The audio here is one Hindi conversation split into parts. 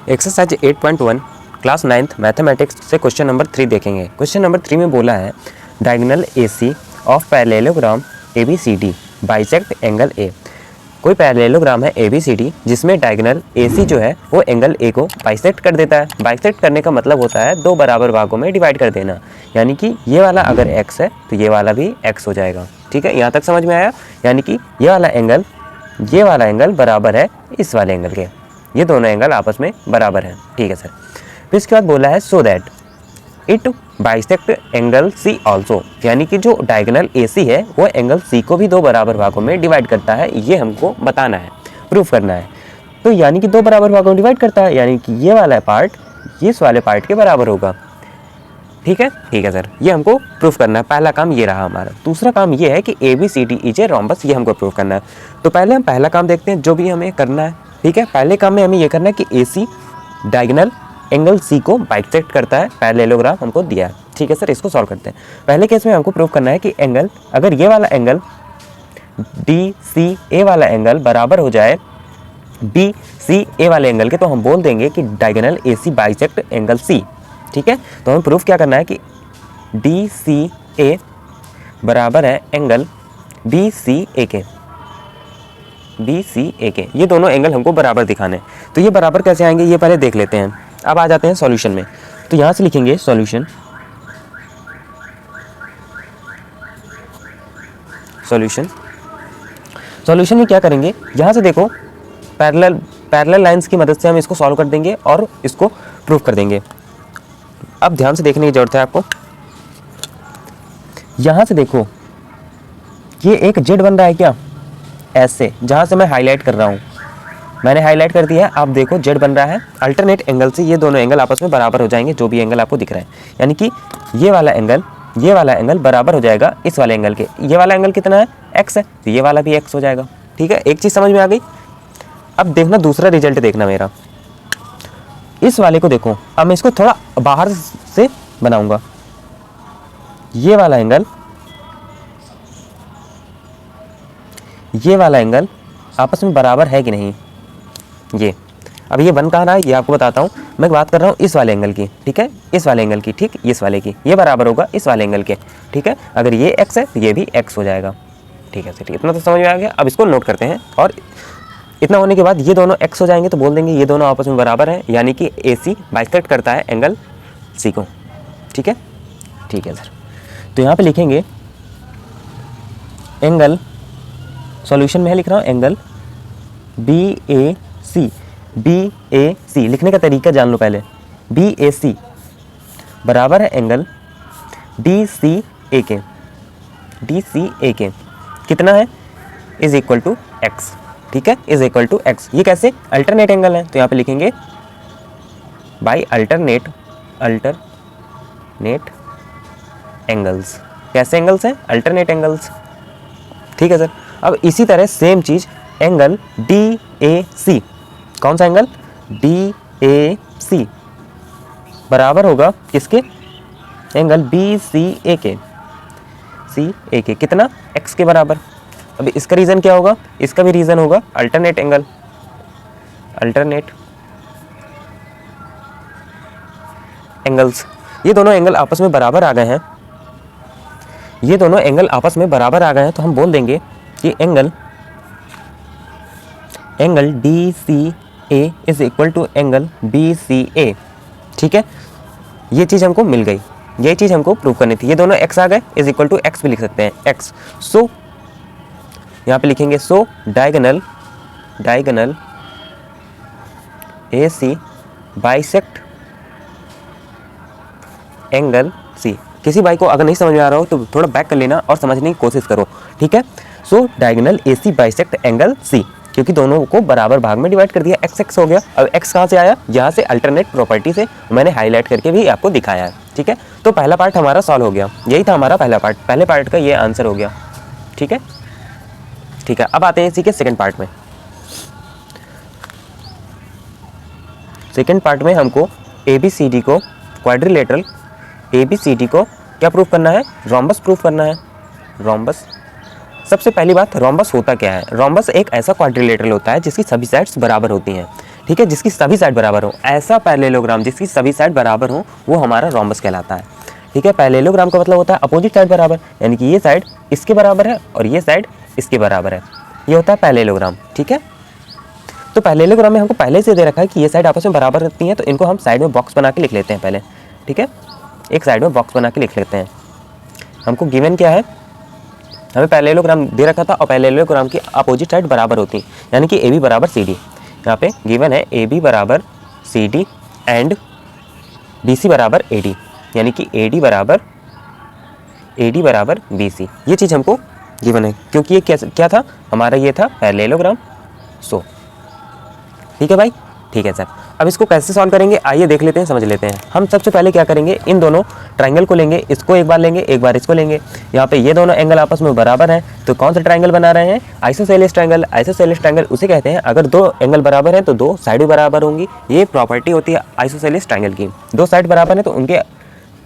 एक्सरसाइज 8.1 क्लास 9th मैथमेटिक्स से क्वेश्चन नंबर 3 देखेंगे। क्वेश्चन नंबर 3 में बोला है diagonal AC of parallelogram ABCD bisect angle A। कोई पैरेललोग्राम है ABCD जिसमें डायगोनल AC जो है वो एंगल A को बाइसेक्ट कर देता है। बाइसेक्ट करने का मतलब होता है दो बराबर भागों में डिवाइड कर देना, यानी कि ये वाला अगर x है तो ये वाला भी x हो जाएगा। ठीक है, यहाँ तक समझ में आया? यानी कि ये वाला एंगल बराबर है इस वाले एंगल के, ये दोनों एंगल आपस में बराबर हैं। ठीक है सर। फिर इसके बाद बोला है so that it bisect angle C also, यानी कि जो डायगोनल AC है वो एंगल C को भी दो बराबर भागों में डिवाइड करता है, ये हमको बताना है, प्रूफ करना है। तो यानी कि दो बराबर भागों में डिवाइड करता है, यानी कि ये वाला पार्ट इस वाले पार्ट के बराबर होगा। ठीक है सर, ये हमको प्रूफ करना है। पहला काम ये रहा हमारा। दूसरा काम ये है कि ABCD इज ए रोम्बस, ये हमको प्रूफ करना है। तो पहले हम पहला काम देखते हैं जो भी हमें करना है। ठीक है, पहले काम में हमें ये करना है कि AC डायगोनल एंगल C को बाइसेक्ट करता है, पैरेललोग्राम हमको दिया है। ठीक है सर, इसको सॉल्व करते हैं। पहले केस में हमको प्रूफ करना है कि एंगल, अगर ये वाला एंगल DCA वाला एंगल बराबर हो जाए BCA वाले एंगल के, तो हम बोल देंगे कि diagonal AC bisect angle C। ठीक है, तो हमें प्रूफ क्या करना है कि DCA बराबर है एंगल BCA के। ये दोनों एंगल हमको बराबर दिखाने। तो ये बराबर कैसे आएंगे ये पहले देख लेते हैं। अब आ जाते हैं सॉल्यूशन में। तो यहाँ से लिखेंगे सॉल्यूशन में क्या करेंगे, यहाँ से देखो पैरेलल लाइंस की मदद से हम इसको सॉल्व कर देंगे और इसको प्रूफ कर देंगे। अब ध्यान से देखने की जरूरत है आपको। यहाँ से देखो ये एक जेड बन रहा है क्या, ऐसे, जहाँ से मैं हाईलाइट कर रहा हूँ, मैंने हाईलाइट कर दिया है। आप देखो जेड बन रहा है। अल्टरनेट एंगल से ये दोनों एंगल आपस में बराबर हो जाएंगे, जो भी एंगल आपको दिख रहा है, यानी कि ये वाला एंगल बराबर हो जाएगा इस वाले एंगल के। ये वाला एंगल कितना है, x है, तो ये वाला भी x हो जाएगा। ठीक है, एक चीज़ समझ में आ गई। अब देखना दूसरा रिजल्ट देखना मेरा, इस वाले को देखो। अब मैं इसको थोड़ा बाहर से बनाऊंगा। ये वाला एंगल आपस में बराबर है कि नहीं, ये अब ये बन कहाँ रहा है ये आपको बताता हूँ। मैं बात कर रहा हूँ इस वाले एंगल की। ठीक है, इस वाले एंगल की, ठीक, इस वाले की, ये बराबर होगा इस वाले एंगल के। ठीक है, अगर ये x है तो ये भी x हो जाएगा। ठीक है सर, इतना तो समझ में आ गया। अब इसको नोट करते हैं, और इतना होने के बाद ये दोनों x हो जाएंगे, तो बोल देंगे ये दोनों आपस में बराबर हैं, यानी कि AC बाइसेक्ट करता है एंगल C को। ठीक है सर। तो यहाँ पे लिखेंगे एंगल, सॉल्यूशन में लिख रहा हूँ एंगल BAC लिखने का तरीका जान लो पहले। BAC बराबर है एंगल DCA के। कितना है, इज इक्वल टू x। ठीक है, इज इक्वल टू x। ये कैसे, अल्टरनेट एंगल है, तो यहाँ पे लिखेंगे बाय अल्टरनेट एंगल्स। कैसे एंगल्स हैं, अल्टरनेट एंगल्स। ठीक है सर। अब इसी तरह सेम चीज एंगल DAC, कौन सा एंगल, DAC बराबर होगा किसके, एंगल BCA के। कितना, x के बराबर। अब इसका रीजन क्या होगा, इसका भी रीजन होगा अल्टरनेट एंगल्स। ये दोनों एंगल आपस में बराबर आ गए हैं, तो हम बोल देंगे कि angle DCA is equal to angle BCA। ठीक है, ये चीज़ हमको मिल गई, ये चीज़ हमको प्रूव करनी थी। ये दोनों x आ गए, इज इक्वल टू x भी लिख सकते हैं, x। सो यहाँ पे लिखेंगे so diagonal AC bisect angle C। किसी भाई को अगर नहीं समझ में आ रहा हो तो थोड़ा बैक कर लेना और समझने की कोशिश करो। ठीक है, so diagonal AC bisect angle C, क्योंकि दोनों को बराबर भाग में डिवाइड कर दिया, x हो गया। अब x कहाँ से आया, यहाँ से अल्टरनेट प्रॉपर्टी से, मैंने हाईलाइट करके भी आपको दिखाया है। ठीक है, तो पहला पार्ट हमारा सॉल्व हो गया, यही था हमारा पहला पार्ट। पहले पार्ट का ये आंसर हो गया। ठीक है, अब आते हैं इसी के सेकंड पार्ट में। सेकंड पार्ट में हमको ABCD को, क्वाड्रिलेटरल ABCD को क्या प्रूफ करना है, रोम्बस प्रूफ करना है। रोम्बस, सबसे पहली बात रोम्बस होता क्या है। रोम्बस एक ऐसा क्वाड्रिलेटरल होता है जिसकी सभी साइड्स बराबर होती हैं। ठीक है, जिसकी सभी साइड बराबर हो। ऐसा पैरेललोग्राम जिसकी सभी साइड बराबर हो वो हमारा रोम्बस कहलाता है। ठीक है, पैरेललोग्राम का मतलब होता है अपोजिट साइड बराबर, यानी कि ये साइड इसके बराबर है और ये साइड इसके बराबर है, ये होता है पैरेललोग्राम। ठीक है, तो पैरेललोग्राम में हमको पहले से दे रखा है कि ये साइड आपस में बराबर रहती हैं, तो इनको हम साइड में बॉक्स बना के लिख लेते हैं पहले। ठीक है, एक साइड में बॉक्स बना के लिख लेते हैं। हमको गिवन क्या है, हमें पैरेललोग्राम दे रखा था और पैरेललोग्राम की अपोजिट साइड बराबर होती, यानी कि ए बी बराबर सी डी। यहाँ पे गिवन है ए बी बराबर C D and B C बराबर ए डी, यानी कि ए डी बराबर बी सी। ये चीज़ हमको गिवन है क्योंकि ये क्या था हमारा, ये था पैरेललोग्राम। सो ठीक है भाई, ठीक है सर। अब इसको कैसे सॉल्व करेंगे आइए देख लेते हैं, समझ लेते हैं। हम सबसे पहले क्या करेंगे, इन दोनों ट्रायंगल को लेंगे, इसको एक बार लेंगे, एक बार इसको लेंगे। यहाँ पे ये दोनों एंगल आपस में बराबर हैं, तो कौन सा ट्रायंगल बना रहे हैं, आइसोसेलेस ट्रायंगल। आइसोसेलेस ट्रायंगल उसे कहते हैं अगर दो एंगल बराबर हैं तो दो साइड भी बराबर होंगी। ये प्रॉपर्टी होती है आइसोसेलेस ट्रायंगल की। दो साइड बराबर है तो उनके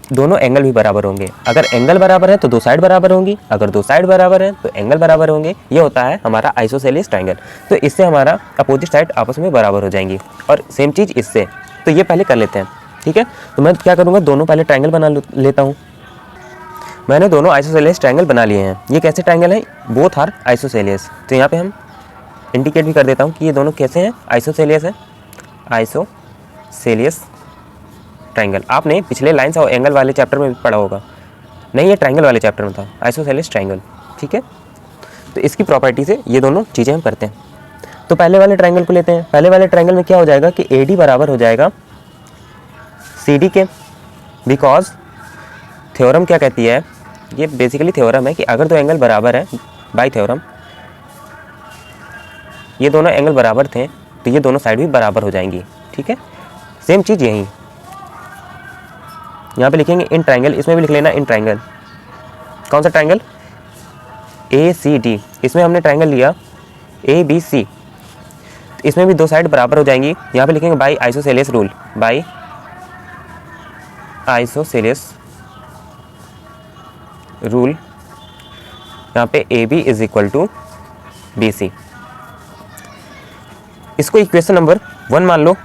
दोनों एंगल भी बराबर होंगे। अगर एंगल बराबर है तो दो साइड बराबर होंगी, अगर दो साइड बराबर है तो एंगल बराबर होंगे। ये होता है हमारा आइसोसेलेस ट्रायंगल। तो इससे हमारा अपोजिट साइड आपस में बराबर हो जाएंगी। और सेम चीज़ इससे, तो ये पहले कर लेते हैं। ठीक है, तो मैं क्या करूँगा, दोनों पहले ट्रायंगल बना लेता हूँ। मैंने दोनों आइसोसेलेस ट्रायंगल बना लिए हैं। ये कैसे ट्रायंगल है, बोथ आर आइसोसेलेस। तो यहाँ पे हम इंडिकेट भी कर देता हूँ कि ये दोनों कैसे हैं, आइसोसेलेस है, आइसोसेलेस ट्रायंगल। आपने पिछले लाइन्स और एंगल वाले चैप्टर में भी पढ़ा होगा, नहीं ये ट्रायंगल वाले चैप्टर में था, आइसोसेलेस ट्रायंगल। ठीक है, तो इसकी प्रॉपर्टी से ये दोनों चीज़ें हम करते हैं। तो पहले वाले ट्रायंगल को लेते हैं। पहले वाले ट्रायंगल में क्या हो जाएगा कि ए डी बराबर हो जाएगा सी डी के, बिकॉज थ्योरम क्या कहती है, ये बेसिकली थ्योरम है कि अगर दो एंगल बराबर है, बाय थ्योरम ये दोनों एंगल बराबर थे तो ये दोनों साइड भी बराबर हो जाएंगी। ठीक है, सेम चीज़ यही यहाँ पे लिखेंगे इन ट्रायंगल, इसमें भी लिख लेना इन ट्रायंगल। कौन सा ट्रायंगल, ए सी डी। इसमें हमने ट्रायंगल लिया ए बी सी, इसमें भी दो साइड बराबर हो जाएंगी। यहाँ पे लिखेंगे by isosceles rule, by isosceles rule. यहाँ पे A B is equal to B C. इसको इक्वेशन नंबर 1 मान लो,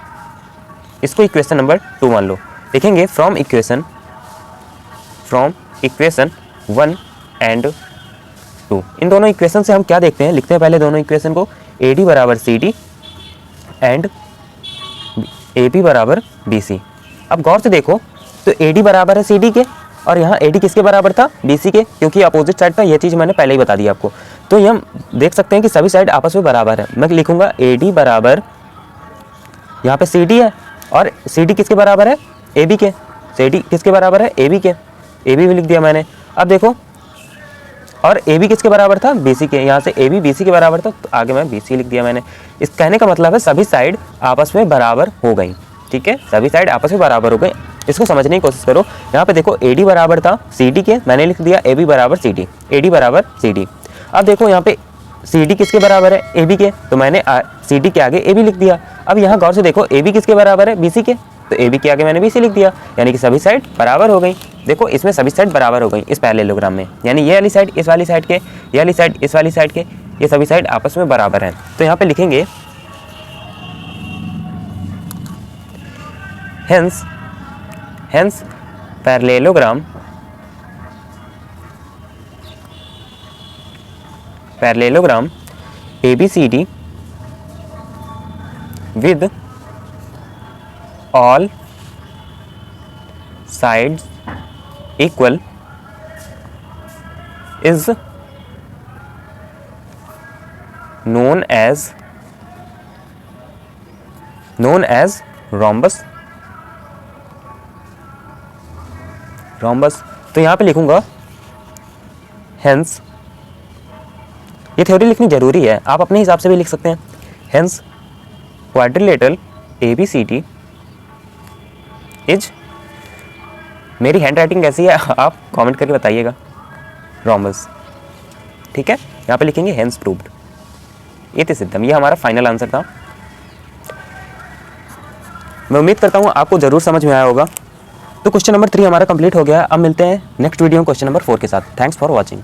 इसको इक्वेशन नंबर 2 मान लो। देखेंगे फ्रॉम इक्वेशन 1 एंड 2, इन दोनों इक्वेशन से हम क्या देखते हैं, लिखते हैं पहले दोनों इक्वेशन को, ए डी बराबर C D and A B बराबर बी सी। अब गौर से देखो तो ए डी बराबर है सी डी के, और यहाँ ए डी किसके बराबर था, बी सी के, क्योंकि अपोजिट साइड था। ये चीज़ मैंने पहले ही बता दी आपको। तो ये हम देख सकते हैं कि सभी साइड आपस में बराबर है। मैं लिखूंगा ए डी बराबर, यहाँ पे सी डी है और सी डी किसके बराबर है, ए बी के। सी डी किसके बराबर है, ए बी के, ए बी भी लिख दिया मैंने। अब देखो, और ए बी किसके बराबर था, बी सी के। यहाँ से ए बी बी सी के बराबर था तो आगे मैं बी सी लिख दिया मैंने। इस कहने का मतलब है सभी साइड आपस में बराबर हो गई। ठीक है, सभी साइड आपस में बराबर हो गई। इसको समझने की कोशिश करो। यहाँ पे देखो ए डी बराबर था सी डी के, मैंने लिख दिया ए बी बराबर सी डी, ए डी बराबर सी डी। अब देखो यहाँ पे सी डी किसके बराबर है, ए बी के, तो मैंने सी डी के आगे ए बी लिख दिया। अब यहाँ गौर से देखो ए बी किसके बराबर है, बी सी के, तो ए बी के आगे मैंने बी सी लिख दिया, यानी कि सभी साइड बराबर हो गई। देखो इसमें सभी साइड बराबर हो गई इस पैरेललोग्राम में, यानी ये वाली साइड इस वाली साइड के, ये वाली साइड इस वाली साइड के, ये सभी साइड आपस में बराबर हैं। तो यहाँ पे लिखेंगे hence parallelogram ABCD with all sides equal is known as rhombus। तो यहाँ पे लिखूंगा हेंस, ये थ्योरी लिखनी जरूरी है, आप अपने हिसाब से भी लिख सकते हैं। हेंस क्वाड्रिलेटरल ABCD इज, मेरी हैंड राइटिंग कैसी है आप कमेंट करके बताइएगा, रोम्बस। ठीक है, यहाँ पे लिखेंगे हेंस प्रूव्ड, इति सिद्धम। ये हमारा फाइनल आंसर था। मैं उम्मीद करता हूँ आपको जरूर समझ में आया होगा। तो क्वेश्चन नंबर 3 हमारा कंप्लीट हो गया। अब मिलते हैं नेक्स्ट वीडियो में क्वेश्चन नंबर 4 के साथ। Thanks for watching.